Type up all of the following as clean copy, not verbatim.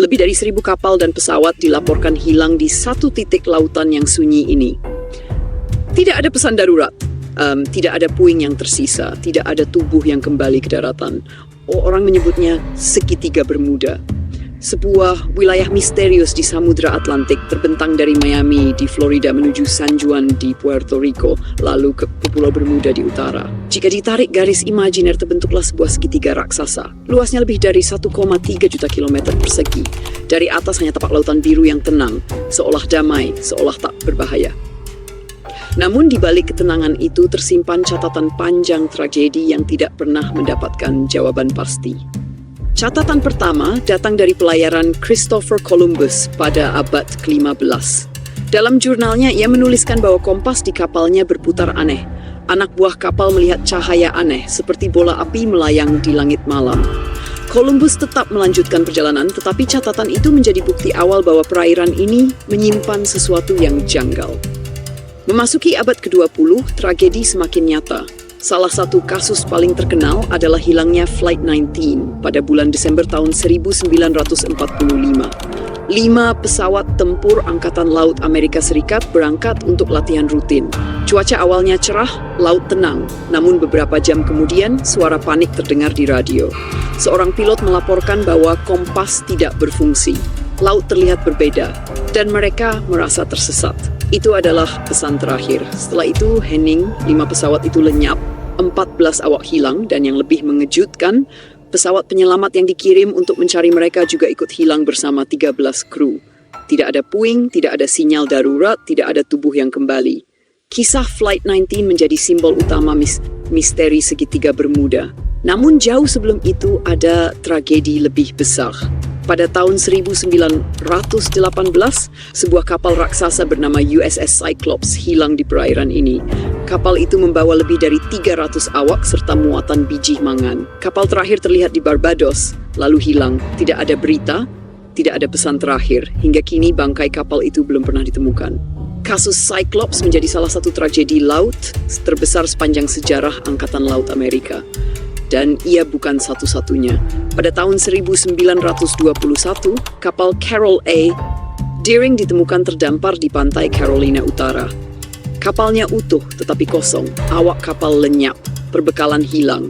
Lebih dari 1.000 kapal dan pesawat dilaporkan hilang di satu titik lautan yang sunyi ini. Tidak ada pesan darurat, tidak ada puing yang tersisa, tidak ada tubuh yang kembali ke daratan. Orang menyebutnya segitiga Bermuda. Sebuah wilayah misterius di Samudra Atlantik terbentang dari Miami di Florida menuju San Juan di Puerto Rico, lalu ke Pulau Bermuda di utara. Jika ditarik garis imajiner, terbentuklah sebuah segitiga raksasa. Luasnya lebih dari 1,3 juta kilometer persegi. Dari atas hanya tapak lautan biru yang tenang, seolah damai, seolah tak berbahaya. Namun di balik ketenangan itu tersimpan catatan panjang tragedi yang tidak pernah mendapatkan jawaban pasti. Catatan pertama datang dari pelayaran Christopher Columbus pada abad ke-15. Dalam jurnalnya, ia menuliskan bahwa kompas di kapalnya berputar aneh. Anak buah kapal melihat cahaya aneh, seperti bola api melayang di langit malam. Columbus tetap melanjutkan perjalanan, tetapi catatan itu menjadi bukti awal bahwa perairan ini menyimpan sesuatu yang janggal. Memasuki abad ke-20, tragedi semakin nyata. Salah satu kasus paling terkenal adalah hilangnya Flight 19 pada bulan Desember tahun 1945. 5 pesawat tempur Angkatan Laut Amerika Serikat berangkat untuk latihan rutin. Cuaca awalnya cerah, laut tenang, namun beberapa jam kemudian suara panik terdengar di radio. Seorang pilot melaporkan bahwa kompas tidak berfungsi. Laut terlihat berbeda, dan mereka merasa tersesat. Itu adalah pesan terakhir. Setelah itu, hening, 5 pesawat itu lenyap, 14 awak hilang, dan yang lebih mengejutkan, pesawat penyelamat yang dikirim untuk mencari mereka juga ikut hilang bersama 13 kru. Tidak ada puing, tidak ada sinyal darurat, tidak ada tubuh yang kembali. Kisah Flight 19 menjadi simbol utama misteri segitiga Bermuda. Namun jauh sebelum itu ada tragedi lebih besar. Pada tahun 1918, sebuah kapal raksasa bernama USS Cyclops hilang di perairan ini. Kapal itu membawa lebih dari 300 awak serta muatan biji mangan. Kapal terakhir terlihat di Barbados, lalu hilang. Tidak ada berita, tidak ada pesan terakhir. Hingga kini bangkai kapal itu belum pernah ditemukan. Kasus Cyclops menjadi salah satu tragedi laut terbesar sepanjang sejarah Angkatan Laut Amerika. Dan ia bukan satu-satunya. Pada tahun 1921, kapal Carroll A. Deering ditemukan terdampar di pantai Carolina Utara. Kapalnya utuh tetapi kosong, awak kapal lenyap, perbekalan hilang.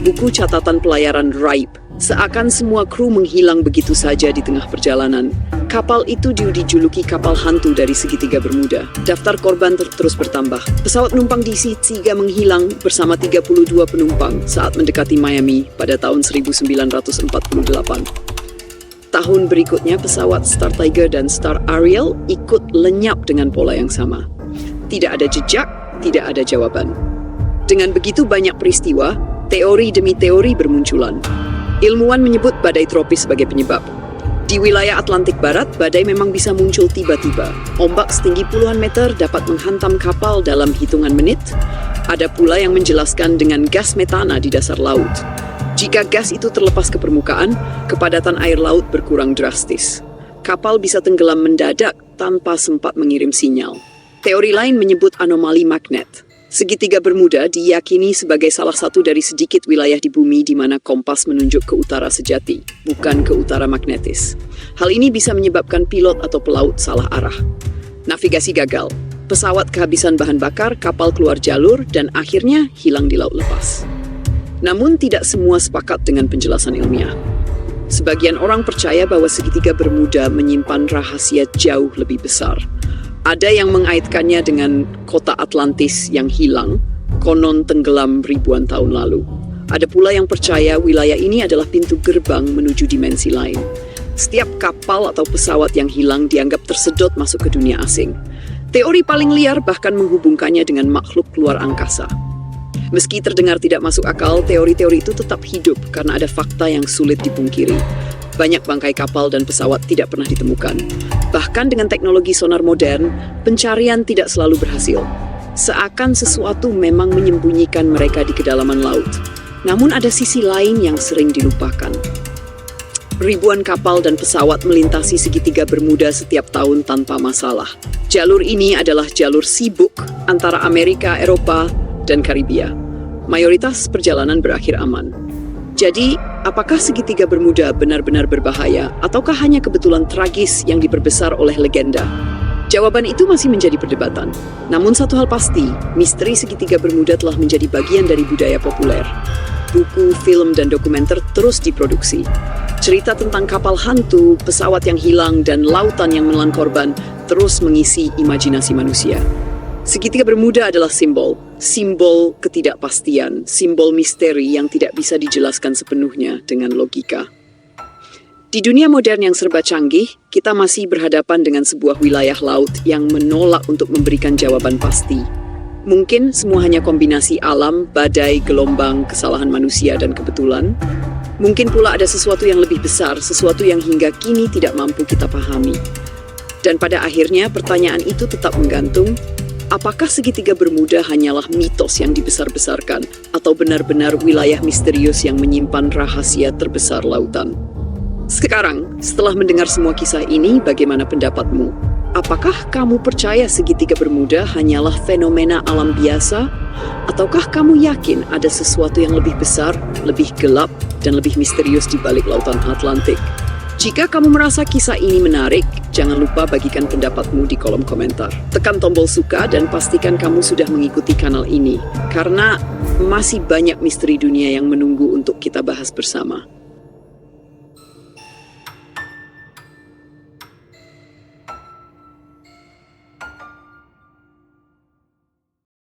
Buku catatan pelayaran raib. Seakan semua kru menghilang begitu saja di tengah perjalanan. Kapal itu dijuluki kapal hantu dari segitiga Bermuda. Daftar korban terus bertambah. Pesawat penumpang DC-3 menghilang bersama 32 penumpang saat mendekati Miami pada tahun 1948. Tahun berikutnya pesawat Star Tiger dan Star Ariel ikut lenyap dengan pola yang sama. Tidak ada jejak, tidak ada jawaban. Dengan begitu banyak peristiwa, teori demi teori bermunculan. Ilmuwan menyebut badai tropis sebagai penyebab. Di wilayah Atlantik Barat, badai memang bisa muncul tiba-tiba. Ombak setinggi puluhan meter dapat menghantam kapal dalam hitungan menit. Ada pula yang menjelaskan dengan gas metana di dasar laut. Jika gas itu terlepas ke permukaan, kepadatan air laut berkurang drastis. Kapal bisa tenggelam mendadak tanpa sempat mengirim sinyal. Teori lain menyebut anomali magnet. Segitiga Bermuda diyakini sebagai salah satu dari sedikit wilayah di bumi di mana kompas menunjuk ke utara sejati, bukan ke utara magnetis. Hal ini bisa menyebabkan pilot atau pelaut salah arah. Navigasi gagal, pesawat kehabisan bahan bakar, kapal keluar jalur, dan akhirnya hilang di laut lepas. Namun tidak semua sepakat dengan penjelasan ilmiah. Sebagian orang percaya bahwa segitiga Bermuda menyimpan rahasia jauh lebih besar. Ada yang mengaitkannya dengan kota Atlantis yang hilang, konon tenggelam ribuan tahun lalu. Ada pula yang percaya wilayah ini adalah pintu gerbang menuju dimensi lain. Setiap kapal atau pesawat yang hilang dianggap tersedot masuk ke dunia asing. Teori paling liar bahkan menghubungkannya dengan makhluk luar angkasa. Meski terdengar tidak masuk akal, teori-teori itu tetap hidup karena ada fakta yang sulit dipungkiri. Banyak bangkai kapal dan pesawat tidak pernah ditemukan. Bahkan dengan teknologi sonar modern, pencarian tidak selalu berhasil. Seakan sesuatu memang menyembunyikan mereka di kedalaman laut. Namun ada sisi lain yang sering dilupakan. Ribuan kapal dan pesawat melintasi segitiga Bermuda setiap tahun tanpa masalah. Jalur ini adalah jalur sibuk antara Amerika, Eropa, dan Karibia. Mayoritas perjalanan berakhir aman. Jadi, Apakah segitiga Bermuda benar-benar berbahaya, ataukah hanya kebetulan tragis yang diperbesar oleh legenda? Jawaban itu masih menjadi perdebatan. Namun satu hal pasti, misteri segitiga Bermuda telah menjadi bagian dari budaya populer. Buku, film, dan dokumenter terus diproduksi. Cerita tentang kapal hantu, pesawat yang hilang, dan lautan yang menelan korban terus mengisi imajinasi manusia. Segitiga Bermuda adalah simbol ketidakpastian, simbol misteri yang tidak bisa dijelaskan sepenuhnya dengan logika. Di dunia modern yang serba canggih, kita masih berhadapan dengan sebuah wilayah laut yang menolak untuk memberikan jawaban pasti. Mungkin semua hanya kombinasi alam, badai, gelombang, kesalahan manusia, dan kebetulan. Mungkin pula ada sesuatu yang lebih besar, sesuatu yang hingga kini tidak mampu kita pahami. Dan pada akhirnya pertanyaan itu tetap menggantung, apakah segitiga Bermuda hanyalah mitos yang dibesar-besarkan atau benar-benar wilayah misterius yang menyimpan rahasia terbesar lautan? Sekarang, setelah mendengar semua kisah ini, bagaimana pendapatmu? Apakah kamu percaya segitiga Bermuda hanyalah fenomena alam biasa? Ataukah kamu yakin ada sesuatu yang lebih besar, lebih gelap, dan lebih misterius di balik lautan Atlantik? Jika kamu merasa kisah ini menarik, jangan lupa bagikan pendapatmu di kolom komentar. Tekan tombol suka dan pastikan kamu sudah mengikuti kanal ini, karena masih banyak misteri dunia yang menunggu untuk kita bahas bersama.